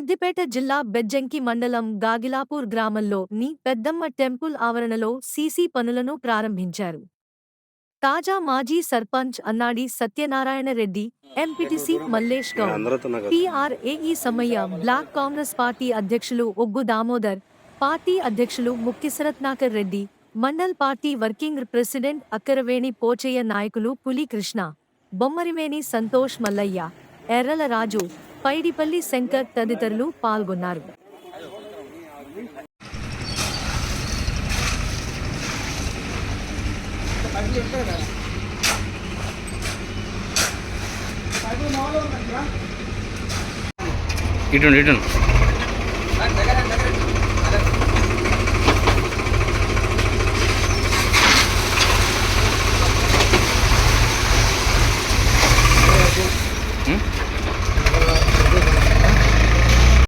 సిద్దిపేట జిల్లా బెజ్జంకి మండలం గాగిలాపూర్ గ్రామంలో ని పెద్దమ్మ టెంపుల్ ఆవరణలో సీసీ పనులను ప్రారంభించారు. తాజా మాజీ సర్పంచ్ అన్నాడి సత్యనారాయణ రెడ్డి, ఎంపీటీసీ మల్లేష్ గౌడ్, టీఆర్ఏఈ సమ్మయ్య, బ్లాక్ కాంగ్రెస్ పార్టీ అధ్యక్షులు ఒగ్గు దామోదర్, పార్టీ అధ్యక్షులు ముక్కిశరత్నాకర్ Reddy, mandal party working president Akkaraveni Pochaiah, నాయకులు పులి కృష్ణ, బొమ్మరివేణి సంతోష్, మల్లయ్య, ఎర్రల రాజు, పైడిపల్లి శంకర్ తదితరులు పాల్గొన్నారు. ఇటు